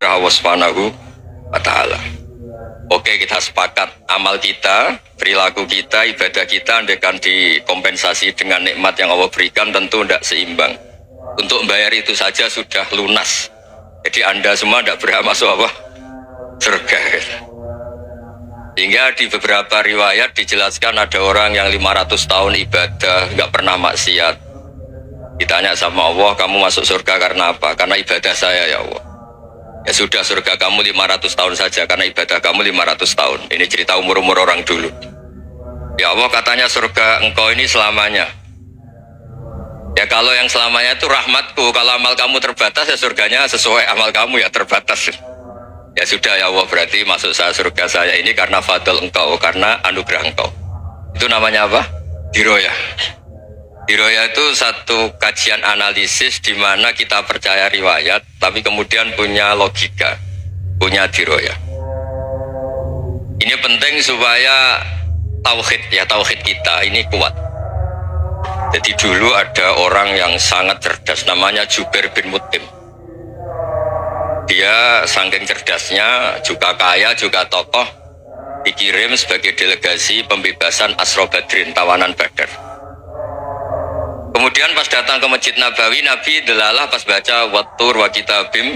Allah Subhanahu wa ta'ala. Oke, kita sepakat amal kita, perilaku kita, ibadah kita andaikan dikompensasi dengan nikmat yang Allah berikan tentu tidak seimbang. Untuk membayar itu saja sudah lunas. Jadi Anda semua tidak berhak masuk apa? Surga. Hingga di beberapa riwayat dijelaskan ada orang yang 500 tahun ibadah nggak pernah maksiat. Ditanya sama Allah, kamu masuk surga karena apa? Karena ibadah saya ya Allah. Ya sudah, surga kamu 500 tahun saja karena ibadah kamu 500 tahun. Ini cerita umur-umur orang dulu. Ya Allah, katanya surga engkau ini selamanya. Ya kalau yang selamanya itu rahmatku. Kalau amal kamu terbatas ya surganya sesuai amal kamu ya terbatas. Ya sudah ya Allah, berarti masuk saya surga saya ini karena fadl engkau, karena anugerah engkau. Itu namanya apa? Diroyah. Diroyah itu satu kajian analisis di mana kita percaya riwayat, tapi kemudian punya logika, punya diroyah. Ini penting supaya tauhid kita ini kuat. Jadi dulu ada orang yang sangat cerdas, namanya Jubair bin Mut'im. Dia saking cerdasnya, juga kaya, juga tokoh, dikirim sebagai delegasi pembebasan Asra Badrin, tawanan Badar. Kemudian pas datang ke Masjid Nabawi, Nabi delalah pas baca Wattur wa kitabim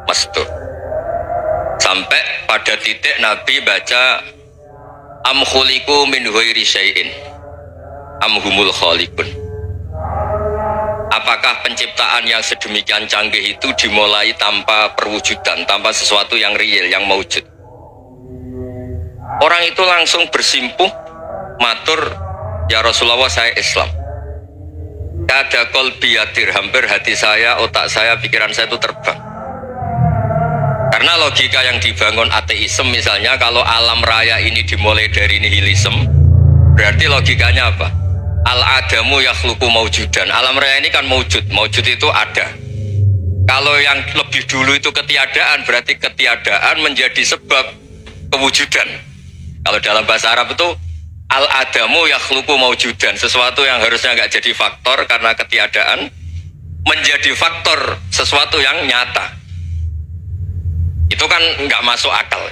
mastur. Sampai pada titik Nabi baca am khuliqu min ghairi syai'in am humul khaliqun. Apakah penciptaan yang sedemikian canggih itu dimulai tanpa perwujudan, tanpa sesuatu yang real, yang maujud? Orang itu langsung bersimpuh matur, ya Rasulullah, saya Islam. Ada qalbi yatir, hampir hati saya, otak saya, pikiran saya itu terbang. Karena logika yang dibangun ateisme misalnya, kalau alam raya ini dimulai dari nihilisme, berarti logikanya apa? Al-adamu yakhluqu maujudan. Alam raya ini kan maujud, maujud itu ada. Kalau yang lebih dulu itu ketiadaan, berarti ketiadaan menjadi sebab kewujudan. Kalau dalam bahasa Arab itu al-adamu yakhluqu maujudan, sesuatu yang harusnya nggak jadi faktor karena ketiadaan menjadi faktor sesuatu yang nyata. Itu kan nggak masuk akal.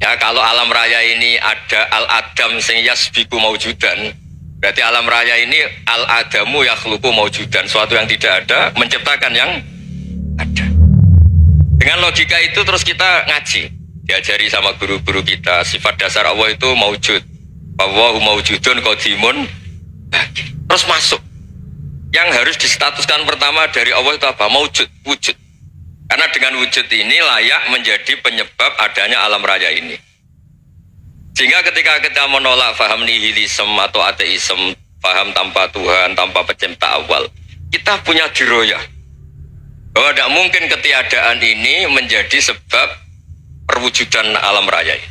Ya, kalau alam raya ini ada al-adam sing yasbiku maujudan, berarti alam raya ini al-adamu yakhluqu maujudan, sesuatu yang tidak ada menciptakan yang ada. Dengan logika itu terus kita ngaji, diajari sama guru-guru kita, sifat dasar Allah itu maujud, Allahu maujudun qadimun, terus masuk. Yang harus distatuskan pertama dari Allah itu apa? Maujud, wujud. Karena dengan wujud ini layak menjadi penyebab adanya alam raya ini. Sehingga ketika kita menolak faham nihilisme atau ateisme, faham tanpa Tuhan, tanpa pencipta awal, kita punya diroyah bahwa tidak mungkin ketiadaan ini menjadi sebab perwujudan alam raya ini.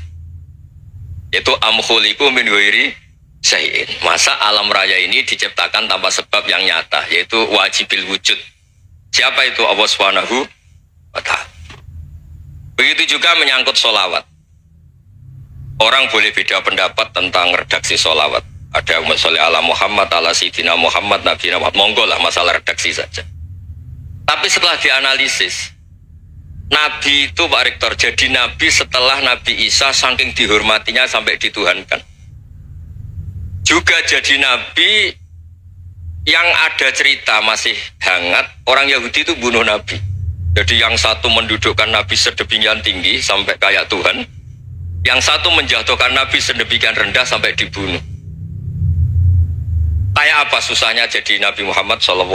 Yaitu am khuliqu min ghairi syai'in. Masa alam raya ini diciptakan tanpa sebab yang nyata, yaitu wajibil wujud. Siapa itu? Allah Subhanahu wa ta'ala. Begitu juga menyangkut sholawat. Orang boleh beda pendapat tentang redaksi sholawat. Ada umat sholli ala Muhammad, ala Sayyidina Muhammad, Nabi Muhammad, monggo lah, masalah redaksi saja. Tapi setelah dianalisis, Nabi itu Pak Rektor jadi Nabi setelah Nabi Isa saking dihormatinya sampai dituhankan. Juga jadi Nabi yang ada cerita masih hangat, orang Yahudi itu bunuh Nabi. Jadi yang satu mendudukkan Nabi sedemikian tinggi sampai kayak Tuhan, yang satu menjatuhkan Nabi sedemikian rendah sampai dibunuh. Kayak apa susahnya jadi Nabi Muhammad SAW.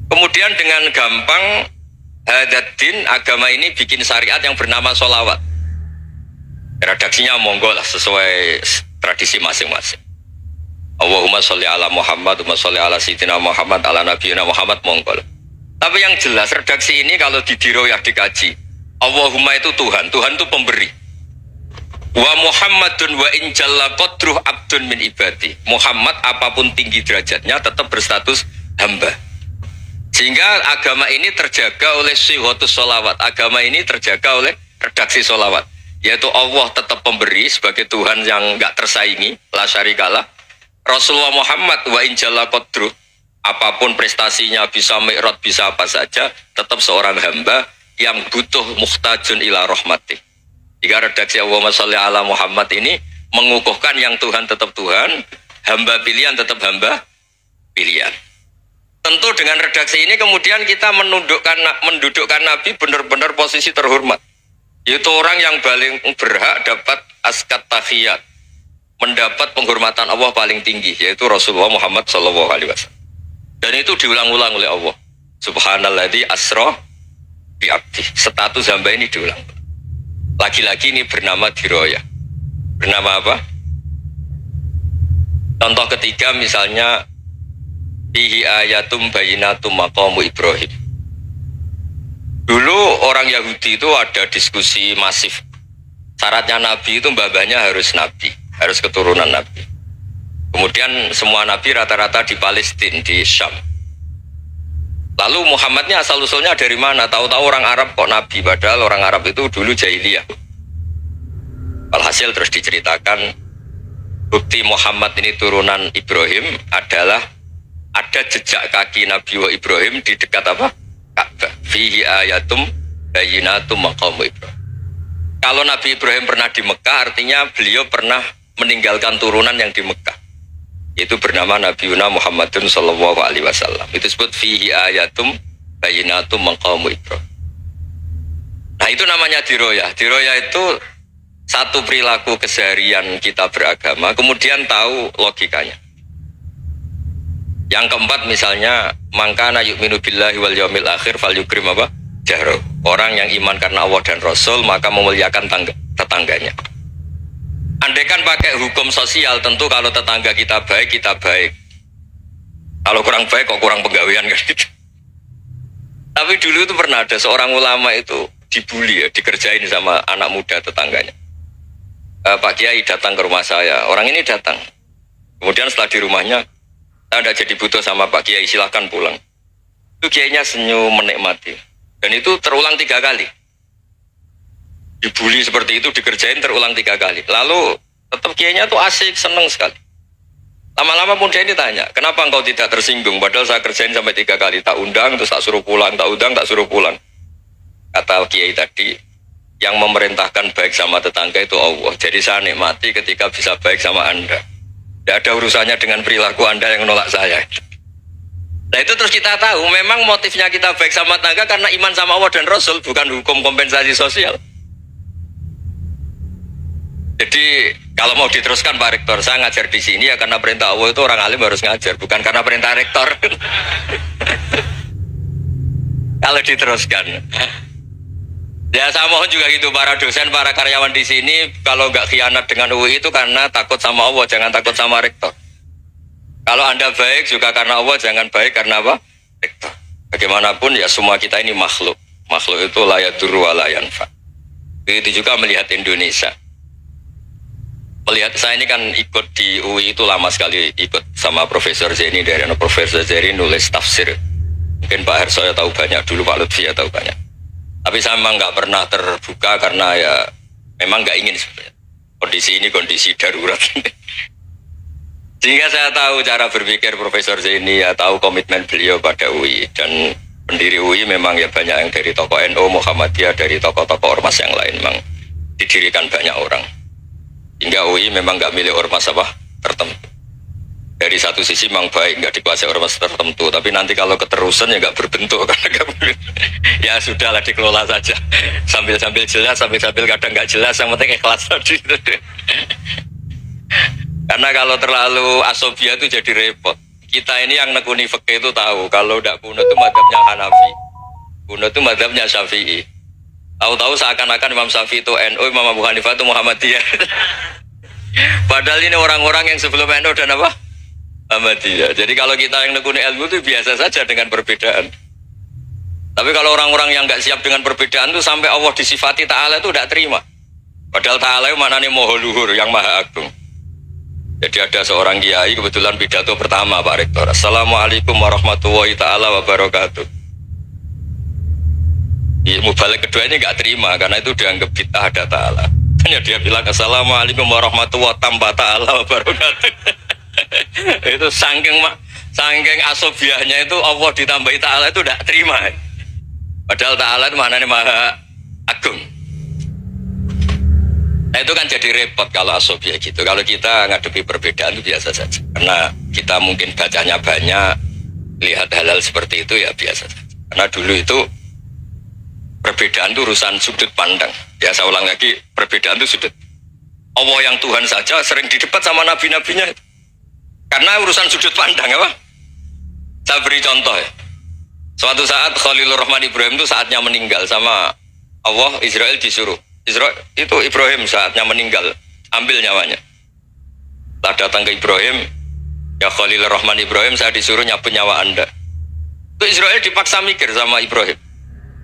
Kemudian dengan gampang Hadaddin agama ini bikin syariat yang bernama sholawat. Redaksinya monggo lah sesuai tradisi masing-masing. Allahumma sholli ala Muhammad, Allahumma sholli ala Sayyidina Muhammad, ala Nabiyina Muhammad, monggo lah. Tapi yang jelas redaksi ini kalau di diroyah dikaji, Allahumma itu Tuhan, Tuhan itu pemberi. Wa Muhammadun wa in jalla qadruh abdun min ibadi. Muhammad apapun tinggi derajatnya tetap berstatus hamba. Sehingga agama ini terjaga oleh syihotus sholawat. Agama ini terjaga oleh redaksi sholawat. Yaitu Allah tetap pemberi sebagai Tuhan yang enggak tersaingi, la syarikalah. Rasulullah Muhammad wa in jalla qadruh, apapun prestasinya, bisa mi'raj, bisa apa saja, tetap seorang hamba yang butuh muhtajun ila rahmati. Jika redaksi Allahumma sholli ala Muhammad ini mengukuhkan yang Tuhan tetap Tuhan, hamba pilihan tetap hamba pilihan. Tentu dengan redaksi ini kemudian kita mendudukkan Nabi benar-benar posisi terhormat. Yaitu orang yang paling berhak dapat askat tahiyat, mendapat penghormatan Allah paling tinggi, yaitu Rasulullah Muhammad SAW. Dan itu diulang-ulang oleh Allah. Subhanalladzi asra bi abdi. Status hamba ini diulang. Lagi-lagi ini bernama diroya. Bernama apa? Contoh ketiga misalnya fihi ayatum bayinatum maqamu Ibrahim. Dulu orang Yahudi itu ada diskusi masif. Syaratnya Nabi itu mbah-mbahnya harus Nabi, harus keturunan Nabi. Kemudian semua Nabi rata-rata di Palestina, di Syam. Lalu Muhammadnya asal usulnya dari mana? Tahu-tahu orang Arab kok Nabi, padahal orang Arab itu dulu jahiliyah. Alhasil terus diceritakan bukti Muhammad ini turunan Ibrahim adalah ada jejak kaki Nabi Ibrahim di dekat apa? Ka'bah. Fihi ayatum bayinatum maqamu Ibrahim. Kalau Nabi Ibrahim pernah di Mekah, artinya beliau pernah meninggalkan turunan yang di Mekah. Itu bernama Nabi Muhammadun sallallahu alaihi wasallam. Itu disebut fihi ayatum bayinatum maqamu Ibrahim. Nah, itu namanya diroyah. Diroyah itu satu perilaku keseharian kita beragama, kemudian tahu logikanya. Yang keempat misalnya mangkana yu'minu billahi wal yaumil akhir falyukrim apa? Jahro. Orang yang iman karena Allah dan Rasul maka memuliakan tetangganya. Andaikan pakai hukum sosial, tentu kalau tetangga kita baik, kita baik. Kalau kurang baik kok kurang penggawean kan gitu. Tapi dulu itu pernah ada seorang ulama itu dibully ya, dikerjain sama anak muda tetangganya. Pak Kiai datang ke rumah saya. Orang ini datang. Kemudian setelah di rumahnya, saya tidak jadi butuh sama Pak Kiai, silahkan pulang. Itu Kiainya senyum menikmati. Dan itu terulang 3 kali. Dibully seperti itu, dikerjain terulang 3 kali. Lalu tetap Kiainya tuh asik, seneng sekali. Lama-lama pun dia ini tanya, kenapa engkau tidak tersinggung? Padahal saya kerjain sampai 3 kali. Tak undang, terus tak suruh pulang. Tak undang, tak suruh pulang. Kata Kiai tadi, yang memerintahkan baik sama tetangga itu Allah. Jadi saya nikmati ketika bisa baik sama Anda. Tidak ada urusannya dengan perilaku Anda yang menolak saya. Nah itu terus kita tahu, memang motifnya kita baik sama tetangga karena iman sama Allah dan Rasul, bukan hukum kompensasi sosial. Jadi kalau mau diteruskan Pak Rektor, saya ngajar di sini ya karena perintah Allah, itu orang alim harus ngajar, bukan karena perintah Rektor. Kalau diteruskan, ya saya mohon juga gitu para dosen, para karyawan di sini, kalau nggak khianat dengan UI itu karena takut sama Allah, jangan takut sama Rektor. Kalau Anda baik juga karena Allah, jangan baik karena apa? Rektor. Bagaimanapun ya semua kita ini makhluk. Makhluk itu la yadurru wa la yanfa. Begitu juga melihat Indonesia. Melihat saya ini kan ikut di UI itu lama sekali, ikut sama Profesor Zeni, dari Profesor Zeni nulis tafsir. Mungkin Pak Hersoyo tahu banyak, dulu Pak Lutfi ya tahu banyak. Tapi saya memang nggak pernah terbuka karena ya memang nggak ingin sebenarnya. Kondisi ini kondisi darurat. Sehingga saya tahu cara berpikir Profesor Zeni, ya tahu komitmen beliau pada UI. Dan pendiri UI memang ya banyak yang dari tokoh NU, Muhammadiyah, dari tokoh-tokoh ormas yang lain memang didirikan banyak orang. Hingga UI memang nggak milik ormas apa tertentu. Dari satu sisi memang baik, nggak dikuasai ormas tertentu. Tapi nanti kalau keterusan ya nggak berbentuk karena ya sudahlah dikelola saja. Sambil-sambil jelas, sambil-sambil kadang nggak jelas, yang penting ikhlas tadi. Karena kalau terlalu asobia itu jadi repot. Kita ini yang nekuni fikih itu tahu kalau udah kuno itu mazhabnya Hanafi, kuno itu mazhabnya Syafi'i. Tahu-tahu seakan-akan Imam Syafi'i itu NU, Imam Abu Hanifah itu Muhammadiyah. Padahal ini orang-orang yang sebelum NU dan apa? Muhammadiyah. Jadi kalau kita yang nekuni ilmu itu biasa saja dengan perbedaan. Tapi kalau orang-orang yang nggak siap dengan perbedaan itu sampai Allah disifati Ta'ala itu tidak terima. Padahal Ta'ala itu maknanya Maha Luhur, yang Maha Agung. Jadi ada seorang kiai kebetulan pidato pertama Pak Rektor, Assalamualaikum warahmatullahi ta'ala wabarakatuh. Mubalik kedua ini nggak terima karena itu dianggap bid'ah ada ta'ala. Hanya dia bilang Assalamualaikum warahmatullahi ta'ala wabarakatuh. Itu saking Saking asobiahnya itu Allah ditambahi ta'ala itu tidak terima. Padahal ta'ala itu maknanya maha agung. Nah itu kan jadi repot kalau asobiah gitu. Kalau kita ngadepi perbedaan itu biasa saja. Karena kita mungkin bacanya banyak, lihat hal-hal seperti itu ya biasa saja. Karena dulu itu perbedaan itu urusan sudut pandang. Ya saya ulang lagi, perbedaan itu sudut. Allah yang Tuhan saja sering didebat sama nabi-nabinya. Karena urusan sudut pandang apa? Saya beri contoh ya. Suatu saat Khalilur Rahman Ibrahim itu saatnya meninggal sama Allah, Israel disuruh. Israel itu Ibrahim saatnya meninggal, ambil nyawanya. Setelah datang ke Ibrahim, ya Khalilur Rahman Ibrahim, saya disuruh nyabut nyawa Anda. Itu Israel dipaksa mikir sama Ibrahim.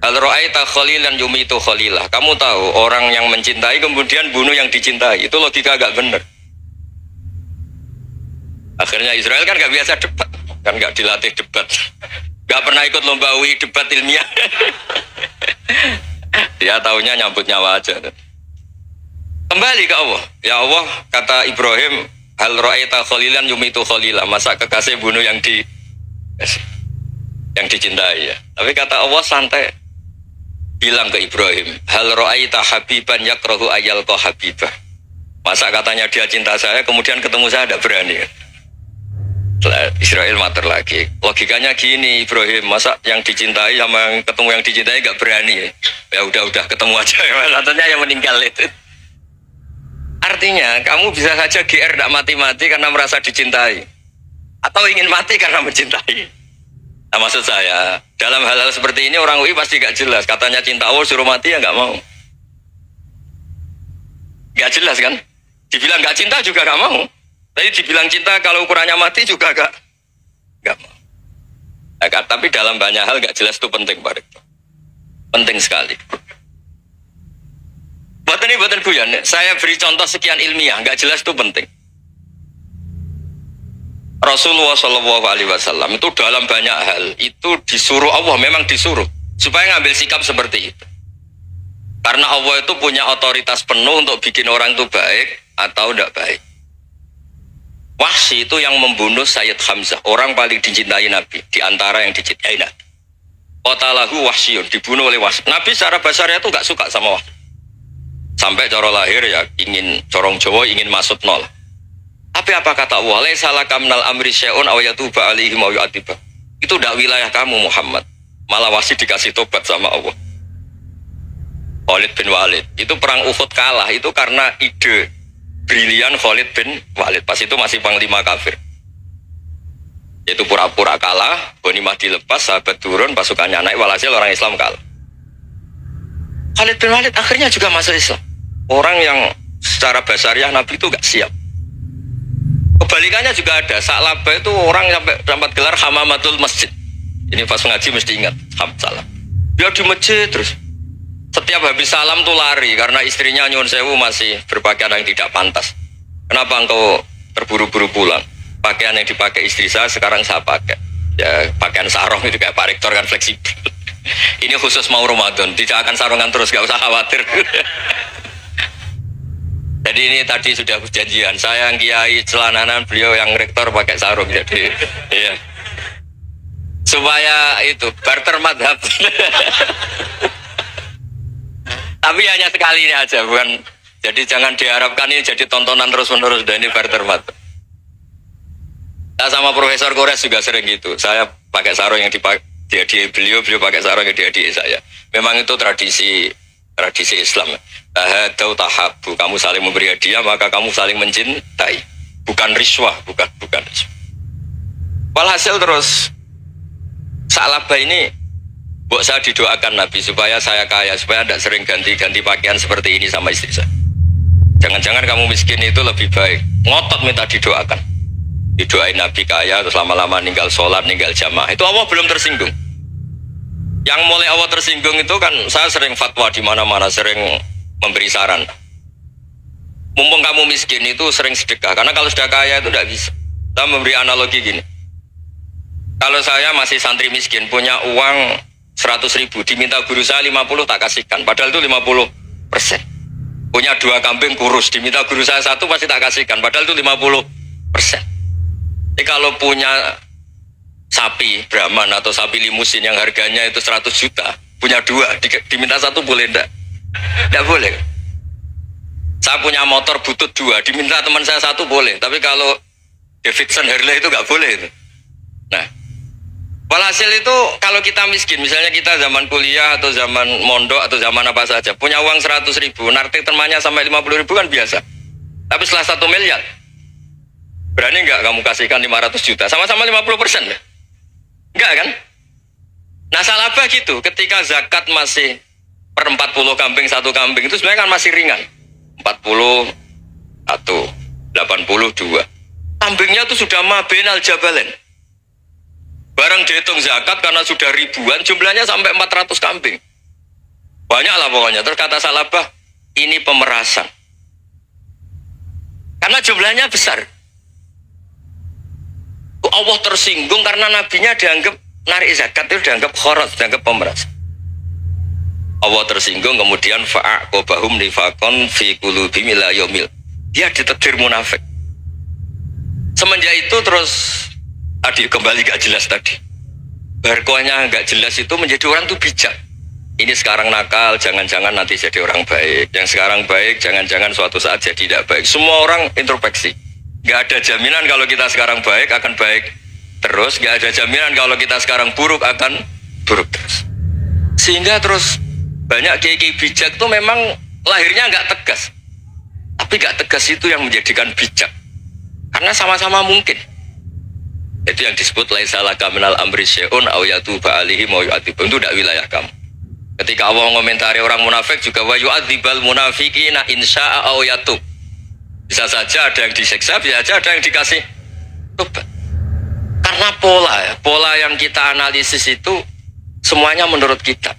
Hal ra'aita khalilan yumitu khalilah. Kamu tahu orang yang mencintai kemudian bunuh yang dicintai. Itu logika agak benar. Akhirnya Israel kan gak biasa debat, kan gak dilatih debat, gak pernah ikut lomba UI debat ilmiah. Dia taunya nyambut nyawa aja. Kembali ke Allah. Ya Allah, kata Ibrahim, hal ra'aita khalilan yumitu khalilah. Masa kekasih bunuh yang dicintai ya. Tapi kata Allah santai, bilang ke Ibrahim, hal ra'aita habiban yakrahu ayyalqa habibah. Masa katanya dia cinta saya kemudian ketemu saya tidak berani. Israel mater lagi, logikanya gini Ibrahim, masa yang dicintai sama yang ketemu yang dicintai gak berani ya udah ketemu aja. Katanya yang meninggal itu. Artinya kamu bisa saja GR tidak mati-mati karena merasa dicintai, atau ingin mati karena mencintai. Nah maksud saya dalam hal-hal seperti ini orang UI pasti gak jelas. Katanya cinta Allah suruh mati ya gak mau, gak jelas kan. Dibilang gak cinta juga gak mau. Tapi dibilang cinta kalau ukurannya mati juga gak mau. Nah, tapi dalam banyak hal gak jelas itu penting, Pak Rektor. Penting sekali. Buatan guyon, saya beri contoh sekian ilmiah, gak jelas itu penting. Rasulullah SAW itu dalam banyak hal itu disuruh Allah, memang disuruh supaya ngambil sikap seperti itu. Karena Allah itu punya otoritas penuh untuk bikin orang itu baik atau tidak baik. Wahsy itu yang membunuh Sayyid Hamzah, orang paling dicintai Nabi, di antara yang dicintai Nabi. Qatalahu Wahsyun, dibunuh oleh Wahsy. Nabi secara basarnya itu gak suka sama Wahsy. Sampai cara lahir ya ingin, corong Jawa ingin masuk nol. Tapi apa kata Allah? Laisa laka minal amri syai'un aw yatuba alaihim aw yu'adzibah. Itu udah wilayah kamu Muhammad. Malah Wahsy dikasih tobat sama Allah. Khalid bin Walid, itu perang Uhud kalah itu karena ide brilian Khalid bin Walid. Pas itu masih panglima kafir. Itu pura-pura kalah, ghanimah dilepas, sahabat turun, pasukannya naik, walhasil orang Islam kalah. Khalid bin Walid akhirnya juga masuk Islam. Orang yang secara basariah Nabi itu gak siap. Kebalikannya juga ada. Sa'labah itu orang yang dapat gelar Hamamatul Masjid. Ini pas ngaji mesti ingat salam. Dia di masjid terus. Setiap habis salam tuh lari karena istrinya nyuwun sewu masih berpakaian yang tidak pantas. Kenapa engkau terburu-buru pulang? Pakaian yang dipakai istri saya sekarang saya pakai. Ya pakaian sarung itu kayak Pak Rektor kan fleksibel. Ini khusus mau Ramadan, tidak akan sarungan terus, gak usah khawatir. Jadi ini tadi sudah perjanjian. Saya yang kiai celananan, beliau yang rektor pakai sarung. Jadi iya. Supaya itu barter madhab. Tapi hanya sekali ini aja, bukan. Jadi jangan diharapkan ini jadi tontonan terus-menerus. Dan ini barter madhab. Nah, sama Profesor Kores juga sering gitu. Saya pakai sarung yang dipakai beliau pakai sarung yang diadili saya. Memang itu tradisi Islam. Tahadau tahabu, kamu saling memberi hadiah maka kamu saling mencintai. Bukan riswah, bukan riswah. Walhasil terus Sa'labah ini buat saya didoakan Nabi supaya saya kaya, supaya tidak sering ganti-ganti pakaian seperti ini sama istri saya. Jangan-jangan kamu miskin itu lebih baik. Ngotot minta didoakan. Didoain Nabi kaya, terus lama-lama ninggal sholat, ninggal jamaah. Itu Allah belum tersinggung. Yang mulai Allah tersinggung itu kan saya sering fatwa di mana-mana, sering memberi saran. Mumpung kamu miskin itu sering sedekah, karena kalau sudah kaya itu tidak bisa. Kita memberi analogi gini. Kalau saya masih santri miskin, punya uang 100.000, diminta guru saya 50 tak kasihkan, padahal itu 50%. Punya 2 kambing kurus, diminta guru saya 1 pasti tak kasihkan, padahal itu 50%. Jadi kalau punya sapi Brahman atau sapi limusin yang harganya itu 100 juta, punya 2, diminta 1 boleh enggak? Enggak boleh. Saya punya motor butut 2, diminta teman saya 1 boleh, tapi kalau Davidson Harley itu enggak boleh itu. Nah, walhasil itu kalau kita miskin, misalnya kita zaman kuliah atau zaman mondok atau zaman apa saja, punya uang 100 ribu, narik temannya sampai 50 ribu kan biasa. Tapi setelah 1 miliar, berani nggak kamu kasihkan 500 juta? Sama-sama 50%. Enggak kan? Nah salabah gitu, ketika zakat masih per 40 kambing 1 kambing itu sebenarnya kan masih ringan. 40 atau 82. Kambingnya itu sudah mabenal jabalen. Barang dihitung zakat karena sudah ribuan, jumlahnya sampai 400 kambing. Banyak lah pokoknya. Terus kata salabah, ini pemerasan. Karena jumlahnya besar. Allah tersinggung karena nabinya dianggap narik zakat itu dianggap khorat, dianggap pemeras. Allah tersinggung kemudian fa'aqobahum nifakon fi qulubihim ila yaumil. Dia ditetir munafik. Semenjak itu terus tadi kembali gak jelas tadi. Barkohnya gak jelas itu menjadi orang tuh bijak. Ini sekarang nakal, jangan-jangan nanti jadi orang baik. Yang sekarang baik, jangan-jangan suatu saat jadi tidak baik. Semua orang introspeksi. Gak ada jaminan kalau kita sekarang baik akan baik terus, gak ada jaminan kalau kita sekarang buruk akan buruk terus. Sehingga terus banyak kiai-kiai bijak tuh memang lahirnya gak tegas, tapi gak tegas itu yang menjadikan bijak, karena sama-sama mungkin. Itu yang disebut laisa laka minal amri syai'un aw yatuba alaihim wa yu'adzibum, itu tidak wilayah kamu. Ketika Allah mengomentari orang munafik juga wa yu'adzibal munafiqina insya'a aw yatub. Bisa saja ada yang disiksa, bisa saja ada yang dikasih tobat. Karena pola yang kita analisis itu semuanya menurut kita,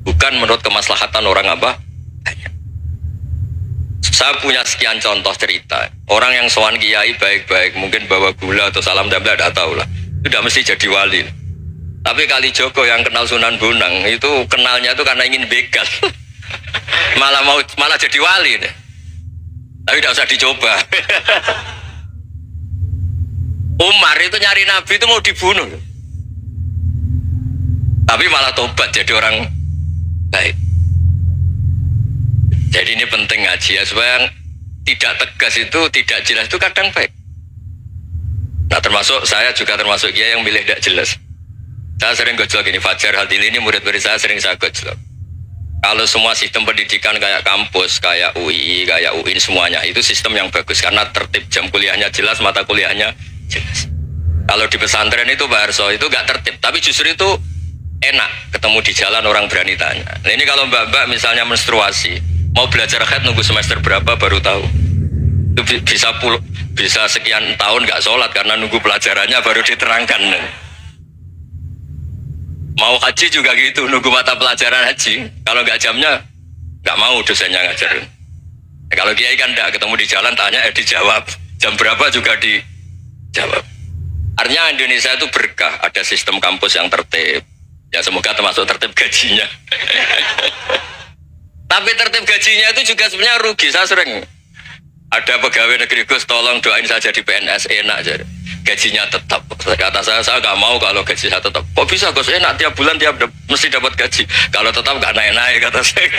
bukan menurut kemaslahatan orang apa. Saya punya sekian contoh cerita. Orang yang sowan kiai baik-baik, mungkin bawa gula atau salam damla, tidak tahu lah. Itu tidak mesti jadi wali. Tapi Kalijogo yang kenal Sunan Bonang itu kenalnya itu karena ingin begal. malah jadi wali deh. Tapi tidak usah dicoba. Umar itu nyari Nabi itu mau dibunuh, tapi malah tobat jadi orang baik. Jadi ini penting ngaji ya, supaya yang tidak tegas itu, tidak jelas itu kadang baik. Nah termasuk saya juga termasuk dia yang milih tidak jelas. Saya sering gojlok ini, Fajar Hadili ini murid-murid saya sering saya gojlok. Kalau semua sistem pendidikan kayak kampus, kayak UI, kayak UIN semuanya itu sistem yang bagus karena tertib, jam kuliahnya jelas, mata kuliahnya jelas. Kalau di pesantren itu Pak Harso itu gak tertib, tapi justru itu enak ketemu di jalan orang berani tanya. Nah, ini kalau mbak-mbak misalnya menstruasi, mau belajar haid nunggu semester berapa baru tahu. Itu bisa sekian tahun gak sholat karena nunggu pelajarannya baru diterangkan. Mau haji juga gitu, nunggu mata pelajaran haji. Kalau nggak jamnya, nggak mau dosennya ngajarin. Kalau kiai kan nggak, ketemu di jalan tanya, dijawab. Jam berapa juga dijawab. Artinya Indonesia itu berkah, ada sistem kampus yang tertib. Ya semoga termasuk tertib gajinya. Tapi tertib gajinya itu juga sebenarnya rugi. Saya sering ada pegawai negeri Gus, tolong doain saja di PNS enak aja. Gajinya tetap. Kata saya nggak mau kalau gaji saya tetap. Kok bisa Gus, enak tiap bulan mesti dapat gaji. Kalau tetap nggak naik-naik kata saya.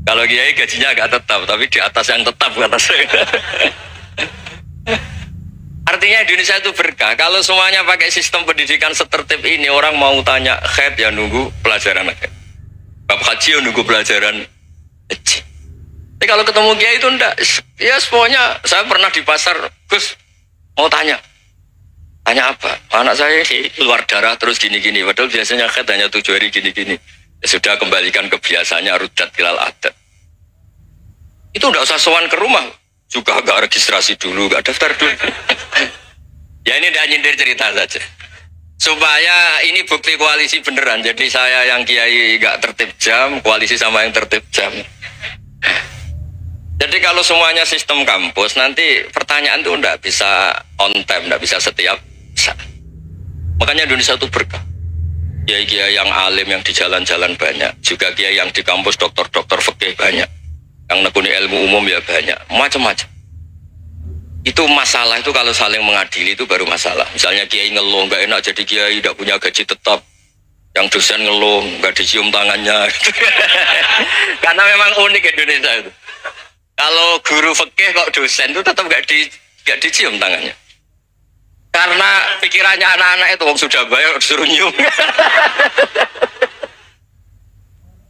Kalau kiai gajinya nggak tetap, tapi di atas yang tetap kata saya. Artinya Indonesia itu berkah. Kalau semuanya pakai sistem pendidikan setertib ini, orang mau tanya haid ya nunggu pelajaran haid. Bab haji ya nunggu pelajaran haji. Tapi kalau ketemu kiai itu enggak. Ya semuanya, saya pernah di pasar, Gus mau tanya apa? Anak saya keluar darah terus gini-gini. Padahal biasanya haid hanya 7 hari gini-gini. Ya sudah, kembalikan ke biasanya, rudat ilal adat. Itu enggak usah sowan ke rumah. Juga enggak registrasi dulu, enggak daftar dulu. Ya ini enggak nyindir cerita saja. Supaya ini bukti koalisi beneran. Jadi saya yang kiai enggak tertib jam, koalisi sama yang tertib jam. Jadi kalau semuanya sistem kampus, nanti pertanyaan itu enggak bisa on time, enggak bisa setiap saat. Makanya Indonesia itu berkah. Kiai-kiai yang alim yang di jalan-jalan banyak, juga kiai yang di kampus dokter-dokter fikih banyak, yang nekuni ilmu umum ya banyak, macam-macam. Itu masalah itu kalau saling mengadili itu baru masalah. Misalnya kiai ngeluh nggak enak jadi kiai tidak punya gaji tetap, yang dosen ngeluh nggak dicium tangannya. Karena memang unik Indonesia itu. Kalau guru fikih kok dosen itu tetap nggak dicium tangannya. Karena pikirannya anak-anak itu wong sudah bayar disuruh nyium.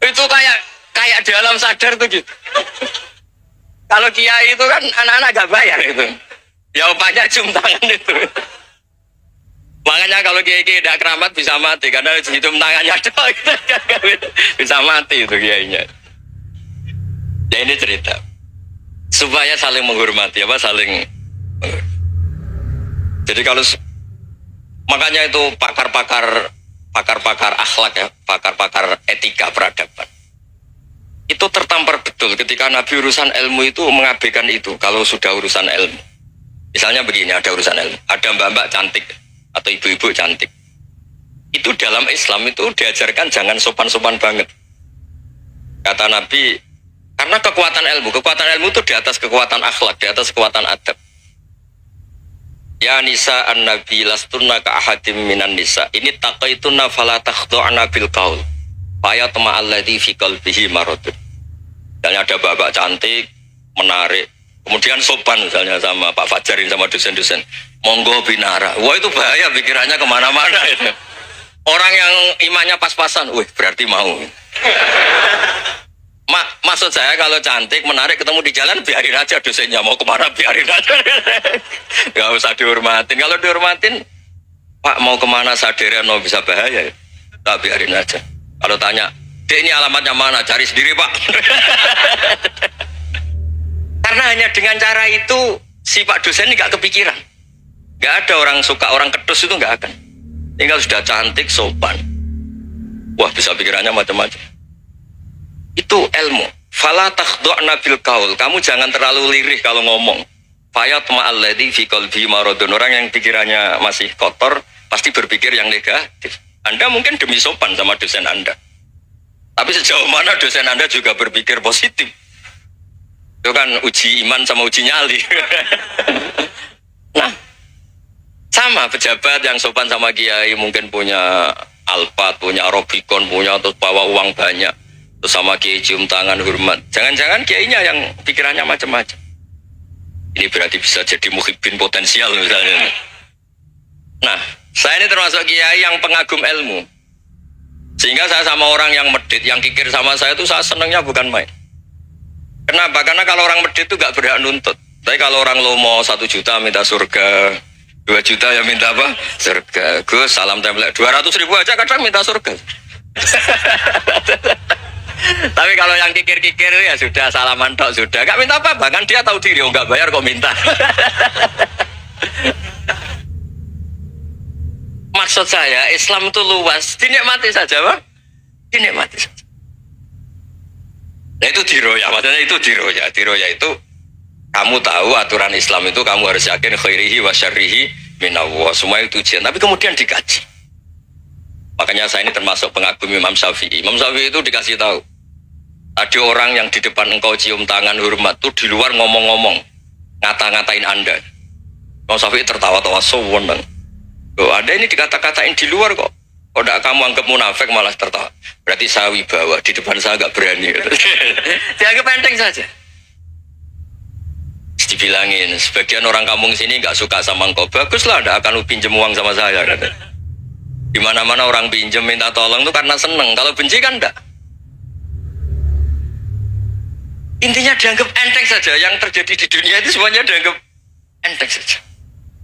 Itu kayak di alam sadar tuh gitu. Kalau kiai itu kan anak-anak gak bayar itu. Ya upahnya cium tangan itu. Makanya kalau kiai-kiai tidak keramat bisa mati karena cium tangannya doang bisa mati itu kiainya. Ya ini cerita supaya saling menghormati saling. Jadi kalau makanya itu pakar-pakar akhlak ya, pakar-pakar etika peradaban. Itu tertampar betul ketika Nabi urusan ilmu itu mengabaikan itu. Kalau sudah urusan ilmu, misalnya begini, ada urusan ilmu, ada mbak-mbak cantik atau ibu-ibu cantik, itu dalam Islam itu diajarkan jangan sopan-sopan banget. Kata Nabi, karena kekuatan ilmu itu di atas kekuatan akhlak, di atas kekuatan adab. Ya nisa an-nabi lastunna ka ahadim minan nisa, ini taqaitunna fala takhdu'na bil qaul faya tama alladhi fi qalbihi maradun. Misalnya ada bapak cantik, menarik, kemudian sopan misalnya sama Pak Fajarin sama dosen-dosen, monggo binara. Wah itu bahaya, pikirannya kemana-mana itu. Orang yang imannya pas-pasan, wih berarti mau. Maksud saya kalau cantik, menarik, ketemu di jalan biarin aja dosennya mau kemana biarin aja. Gak usah dihormatin. Kalau dihormatin, Pak mau kemana sadarian mau bisa bahaya, tak biarin aja. Kalau tanya, Dek ini alamatnya mana? Cari sendiri Pak. Karena hanya dengan cara itu si Pak dosen ini gak kepikiran. Gak ada orang suka orang kedus itu gak akan. Tinggal sudah cantik, sopan. Wah bisa pikirannya macam-macam. Itu ilmu. Fala takhdu'na bil qaul. Kamu jangan terlalu lirih kalau ngomong. Fayatma alladzi fi qalbi maradun. Orang yang pikirannya masih kotor pasti berpikir yang negatif. Anda mungkin demi sopan sama dosen Anda. Tapi sejauh mana dosen Anda juga berpikir positif. Itu kan uji iman sama uji nyali. Nah, sama pejabat yang sopan sama kiai mungkin punya Alphard, punya Robicon, punya terus bawa uang banyak. Terus sama kiai cium tangan hormat. Jangan-jangan kiainya yang pikirannya macam-macam. Ini berarti bisa jadi muhibbin potensial misalnya. Nah, saya ini termasuk kiai yang pengagum ilmu. Sehingga saya sama orang yang medit, yang kikir sama saya itu saya senangnya bukan main. Kenapa? Karena kalau orang medit itu gak berhak nuntut. Tapi kalau orang lomo 1 juta minta surga, 2 juta ya minta apa? Surga. Gus salam template 200.000 aja kadang minta surga. Tapi kalau yang kikir-kikir ya sudah salaman tok sudah, gak minta apa, bahkan dia tahu diri, oh gak bayar kok minta. Maksud saya Islam itu luas, dinikmati saja Pak, dinikmati saja. Nah itu diroya, maksudnya itu diroya. Diroya itu kamu tahu aturan Islam itu kamu harus yakin khairihi wa syarrihi minallah, semua itu ujian, tapi kemudian dikaji. Makanya saya ini termasuk pengagum Imam Syafi'i. Imam Syafi'i itu dikasih tahu, ada orang yang di depan engkau cium tangan hormat tuh di luar ngomong-ngomong, ngata-ngatain Anda. Imam Syafi'i tertawa-tawa sewenang. Loh, ada ini dikata-katain di luar kok. Kok tidak kamu anggap munafik malah tertawa. Berarti saya wibawa, di depan saya gak berani. Dianggap enteng saja. Dibilangin, sebagian orang kampung sini gak suka sama engkau. Baguslah, tidak akan pinjam uang sama saya. Di mana-mana orang pinjam minta tolong itu karena seneng. Kalau benci kan enggak. Intinya dianggap enteng saja. Yang terjadi di dunia itu semuanya dianggap enteng saja.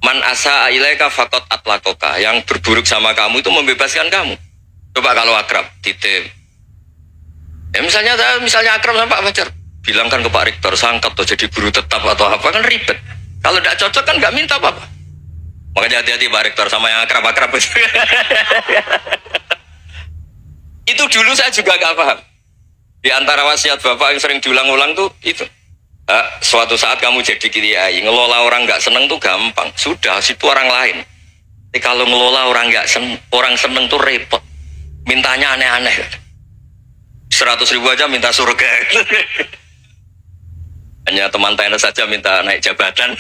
Man asa ilaika faqat atlaqaka. Yang berburuk sama kamu itu membebaskan kamu. Coba kalau akrab, titip. Ya misalnya akrab sama Pak Fajar, bilangkan ke Pak Rektor, sangkat atau jadi guru tetap atau apa, kan ribet. Kalau tidak cocok kan nggak minta apa-apa. Makanya hati-hati Pak Rektor sama yang akrab-akrab. Itu dulu saya juga nggak paham. Di antara wasiat Bapak yang sering diulang-ulang tuh itu. Suatu saat kamu jadi kiai, ngelola orang nggak seneng tuh gampang. Sudah, situ orang lain. Tapi kalau ngelola orang nggak orang seneng tuh repot. Mintanya aneh-aneh. 100.000 aja minta surga. Hanya teman tenis saja minta naik jabatan.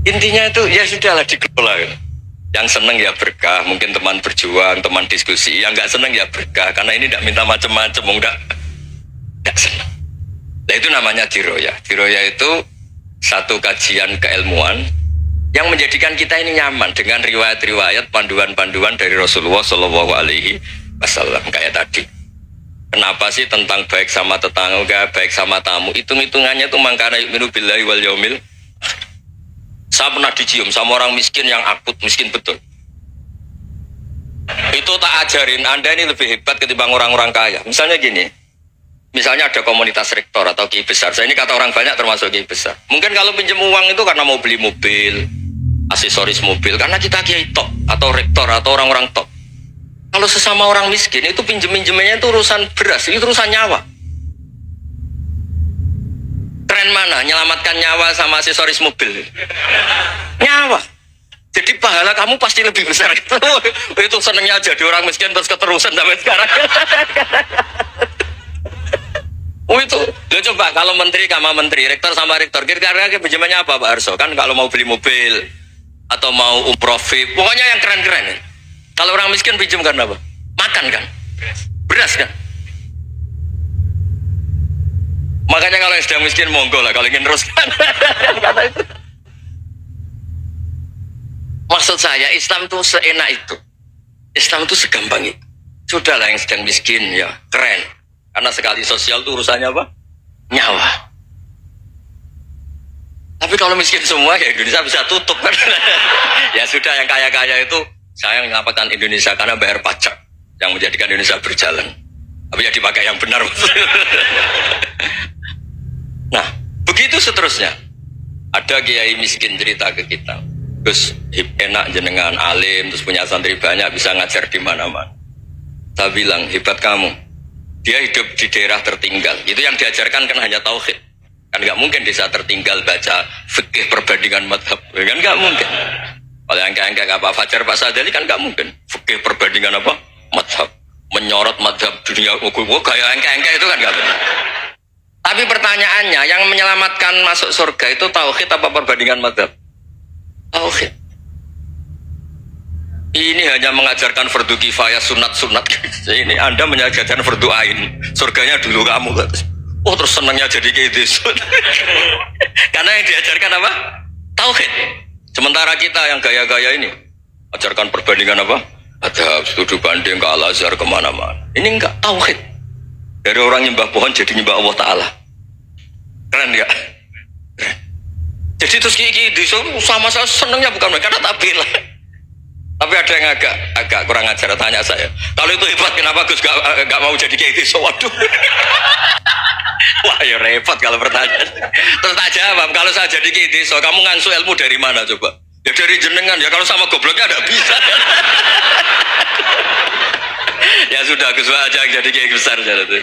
Intinya itu ya sudahlah dikelola. Yang seneng ya berkah, mungkin teman berjuang, teman diskusi. Yang nggak seneng ya berkah, karena ini tidak minta macam-macam, nggak seneng. Nah itu namanya diroya. Diroya itu satu kajian keilmuan yang menjadikan kita ini nyaman dengan riwayat-riwayat, panduan-panduan dari Rasulullah Shallallahu Alaihi Wasallam kayak tadi. Kenapa sih tentang baik sama tetangga, baik sama tamu? Hitung-hitungannya tuh mangkana yu'minu billahi wal yaumil. Saya pernah dicium sama orang miskin yang akut, miskin betul. Itu tak ajarin, Anda ini lebih hebat ketimbang orang-orang kaya. Misalnya gini, misalnya ada komunitas rektor atau kiai besar. Saya ini kata orang banyak termasuk kiai besar. Mungkin kalau pinjam uang itu karena mau beli mobil, aksesoris mobil, karena kita kiai top atau rektor atau orang-orang top. Kalau sesama orang miskin itu pinjem-pinjemannya itu urusan beras, itu urusan nyawa. Keren mana? Menyelamatkan nyawa sama aksesoris mobil. Nyawa. Jadi pahala kamu pasti lebih besar. Itu senengnya jadi orang miskin terus keterusan sampai sekarang. Itu. Lo coba kalau menteri sama menteri, rektor sama rektor, kira-kira pinjamannya apa Pak Arso? Kan kalau mau beli mobil atau mau umroh VIP, pokoknya yang keren-keren. Kalau orang miskin pinjam karena apa? Makan kan? Beras kan? Makanya kalau yang sedang miskin monggo lah kalau ingin teruskan. Maksud saya Islam itu seenak itu. Islam itu segampang itu. Sudahlah yang sedang miskin ya keren. Karena sekali sosial itu urusannya apa? Nyawa. Tapi kalau miskin semua ya Indonesia bisa tutup kan. Ya sudah yang kaya-kaya itu saya mengatakan Indonesia karena bayar pajak yang menjadikan Indonesia berjalan. Tapi ya dipakai yang benar. Nah, begitu seterusnya. Ada kiai miskin cerita ke kita. Terus enak jenengan alim, terus punya santri banyak, bisa ngajar di mana-mana. Saya bilang, hebat kamu. Dia hidup di daerah tertinggal. Itu yang diajarkan kan hanya tauhid. Kan nggak mungkin desa tertinggal baca fikih perbandingan madhab. Kan nggak mungkin. Kalau yang kayak Pak Fajar, Pak Sadali kan nggak mungkin. Fikih perbandingan apa? Madhab. Menyorot madhab dunia hukum. Kayak angka-angka itu kan nggak benar. Tapi pertanyaannya, yang menyelamatkan masuk surga itu tauhid apa perbandingan madhab? Tauhid. Ini hanya mengajarkan fardu kifayah, sunat-sunat. Ini Anda mengajarkan fardu ain. Surganya dulu kamu. Oh terus senangnya jadi kayak gitu. Karena yang diajarkan apa? Tauhid. Sementara kita yang gaya-gaya ini ajarkan perbandingan apa? Ada studi banding ke Al-Azhar kemana-mana. Ini enggak tauhid. Dari orang nyembah pohon jadi nyembah Allah Ta'ala. Keren ya? Keren. Jadi terus kiki sama saya senangnya bukan mereka, karena tak bilang. Tapi ada yang agak kurang ajar, tanya saya. Kalau itu hebat, kenapa Gus gak mau jadi kayak gitu? Waduh. Wah ya repot kalau pertanyaan. Terus tak jawab, kalau saya jadi kayak gitu, kamu ngangsu ilmu dari mana coba? Ya dari jenengan, ya kalau sama gobloknya ada bisa. Ya sudah Gus aja jadi kayak besar jadi.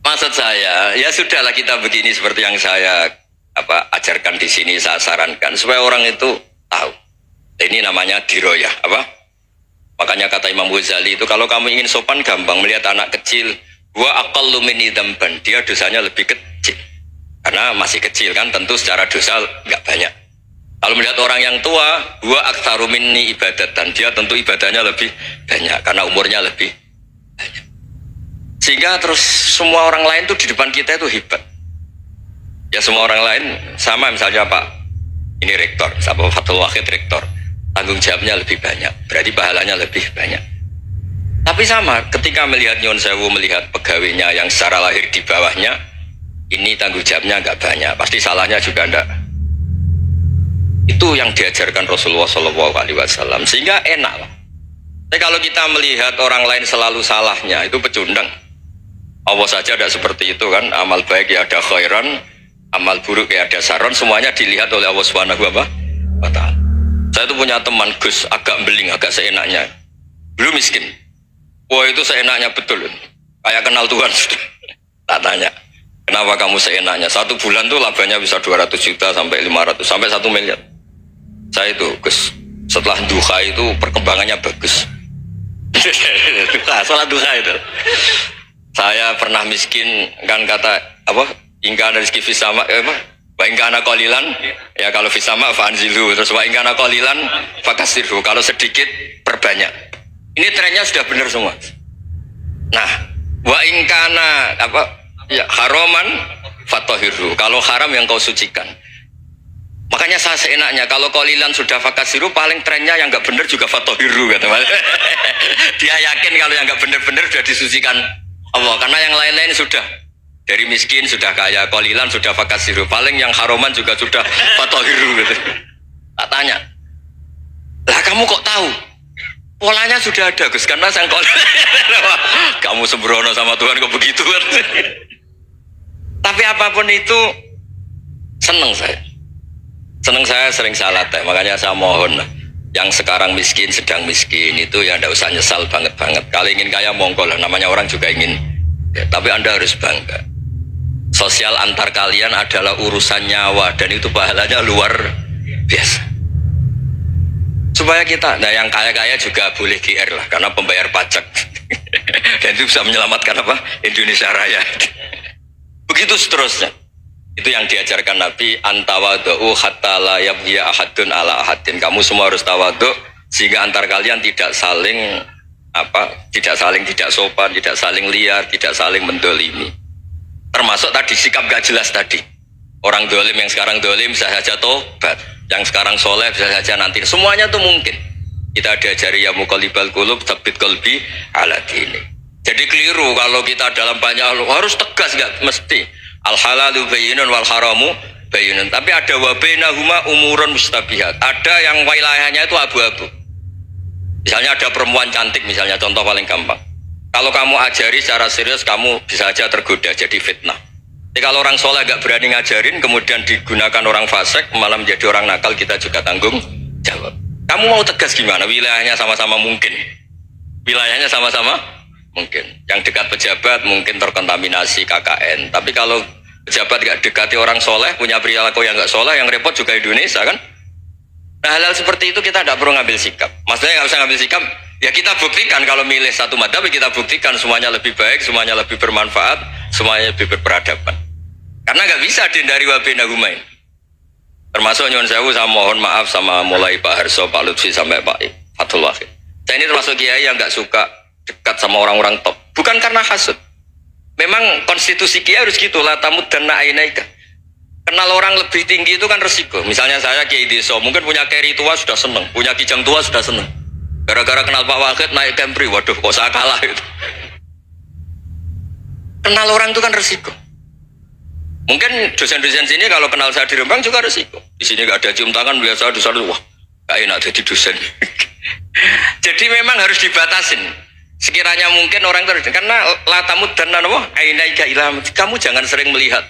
Maksud saya, ya sudahlah kita begini seperti yang saya ajarkan di sini, saya sarankan supaya orang itu tahu. Ini namanya diroyah, apa? Makanya kata Imam Ghazali itu kalau kamu ingin sopan gampang melihat anak kecil, wa aqallu minni dzamban, dia dosanya lebih kecil. Karena masih kecil kan, tentu secara dosa enggak banyak. Kalau melihat orang yang tua, wa aktsaru minni ibadatan, dia tentu ibadahnya lebih banyak karena umurnya lebih banyak. Sehingga terus semua orang lain tuh di depan kita itu hebat. Ya semua orang lain sama, misalnya Pak ini rektor, Pak Fathul Wahid rektor, tanggung jawabnya lebih banyak, berarti pahalanya lebih banyak. Tapi sama, ketika melihat Nyon Sewu, melihat pegawainya yang secara lahir di bawahnya, ini tanggung jawabnya nggak banyak, pasti salahnya juga enggak. Itu yang diajarkan Rasulullah SAW, sehingga enak lah. Tapi kalau kita melihat orang lain selalu salahnya, itu pecundang. Allah saja tidak seperti itu kan, amal baik ya ada khairan, amal buruk ya ada saron, semuanya dilihat oleh Allah Subhanahu wa Ta'ala. Saya itu punya teman Gus, agak beling, agak seenaknya. Belum miskin. Wah itu seenaknya betul. Kayak kenal Tuhan sudah. Tak tanya, kenapa kamu seenaknya? 1 bulan tuh labanya bisa 200 juta sampai 500, sampai 1 miliar. Saya itu Gus, setelah duha itu perkembangannya bagus. Duha, sholat duha itu. Saya pernah miskin kan kata apa? Ingkana rizki fisama apa? Wa ingkana qalilan ya kalau fisama fanzilu terus wa ingkana qalilan fakasirhu kalau sedikit perbanyak. Ini trennya sudah benar semua. Nah, wa ingkana apa? Ya haraman fatahirhu. Kalau haram yang kau sucikan. Makanya saya seenaknya kalau qalilan sudah fakasiru paling trennya yang enggak benar juga fatahiru kata Mas. Dia yakin kalau yang enggak benar-benar sudah disucikan Allah karena yang lain-lain sudah dari miskin sudah kaya, qalilan sudah fakasiru, paling yang haroman juga sudah fatahiru gitu. Tak tanya. Lah kamu kok tahu? Polanya sudah ada Gus karena sang qalilan. Kamu sembrono sama Tuhan kok begitu kan. Tapi apapun itu seneng saya. Seneng saya sering salah teh, makanya saya mohon yang sekarang miskin sedang miskin itu ya tidak usah nyesal banget. Kalau ingin kaya monggo lah, namanya orang juga ingin ya, tapi Anda harus bangga. Sosial antar kalian adalah urusan nyawa dan itu pahalanya luar biasa. Supaya kita, nah yang kaya-kaya juga boleh GR lah karena pembayar pajak dan itu bisa menyelamatkan apa Indonesia Raya. Begitu seterusnya. Itu yang diajarkan Nabi, antawadhu hatta la yabghiya ahadun ala ahadin. Kamu semua harus tawadhu sehingga antar kalian tidak saling tidak sopan, tidak saling liar, tidak saling mendolimi. Termasuk tadi sikap gak jelas tadi. Orang dolim yang sekarang dolim bisa saja tobat, yang sekarang soleh bisa saja nanti. Semuanya itu mungkin. Kita diajari ya muqallibal qulub tsabbit qalbi ala dini. Jadi keliru kalau kita dalam banyak harus tegas, gak mesti. Al halalu bayyinun wal haramu bayyinun. Tapi ada wa bainahuma umurun mustabihat. Ada yang wilayahnya itu abu-abu. Misalnya ada perempuan cantik misalnya, contoh paling gampang. Kalau kamu ajari secara serius kamu bisa aja tergoda jadi fitnah. Jadi kalau orang soleh gak berani ngajarin kemudian digunakan orang fasik malah menjadi orang nakal, kita juga tanggung jawab. Kamu mau tegas gimana? Wilayahnya sama-sama mungkin. Wilayahnya sama-sama mungkin. Yang dekat pejabat mungkin terkontaminasi KKN. Tapi kalau pejabat gak dekati orang soleh, punya perilaku yang gak soleh, yang repot juga Indonesia kan. Nah hal-hal seperti itu kita tidak perlu ngambil sikap. Maksudnya nggak usah ngambil sikap, ya kita buktikan kalau milih satu madhab, kita buktikan semuanya lebih baik, semuanya lebih bermanfaat, semuanya lebih berperadaban. Karena nggak bisa dihindari wabena humain. Termasuk nyuwun sewu, saya mohon maaf sama mulai Pak Harso, Pak Lutfi sampai Pak Fathul Wahid. Saya ini termasuk kiai yang nggak suka dekat sama orang-orang top. Bukan karena hasud. Memang konstitusi kiai harus gitu, la tamud dan na'inaika. Kenal orang lebih tinggi itu kan resiko. Misalnya saya kiai desa, mungkin punya keri tua sudah seneng, punya kijang tua sudah seneng. Gara-gara kenal Pak Wahid naik Kempri, waduh kok saya kalah itu. Kenal orang itu kan resiko. Mungkin dosen-dosen sini kalau kenal saya di Rembang juga resiko. Di sini gak ada cium tangan, biasa dosen, wah gak enak jadi dosen. Jadi memang harus dibatasin. Sekiranya mungkin orang terus, karena latamud dan nanawa ainaika ilham, kamu jangan sering melihat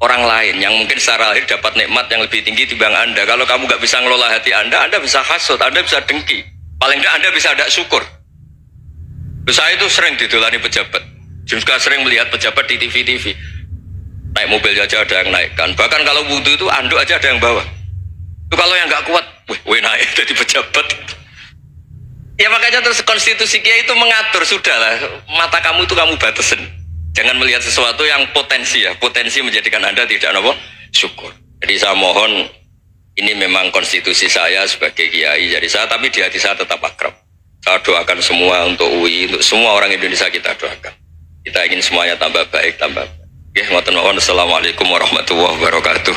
orang lain yang mungkin secara lahir dapat nikmat yang lebih tinggi dibanding Anda. Kalau kamu nggak bisa ngelola hati Anda bisa hasut, Anda bisa dengki. Paling tidak Anda bisa ada syukur. Saya itu sering didolani pejabat, juga sering melihat pejabat di TV. Naik mobil aja ada yang naikkan. Bahkan kalau wudhu itu anduk aja ada yang bawa. Itu kalau yang nggak kuat, wih naik jadi pejabat. Ya makanya terus konstitusi kiai itu mengatur, sudahlah mata kamu itu kamu batasin. Jangan melihat sesuatu yang potensi ya, potensi menjadikan Anda tidak apa syukur. Jadi saya mohon, ini memang konstitusi saya sebagai kiai, jadi saya tapi di hati saya tetap akrab. Saya doakan semua untuk UI, untuk semua orang Indonesia kita doakan. Kita ingin semuanya tambah baik, tambah baik. Assalamualaikum warahmatullahi wabarakatuh.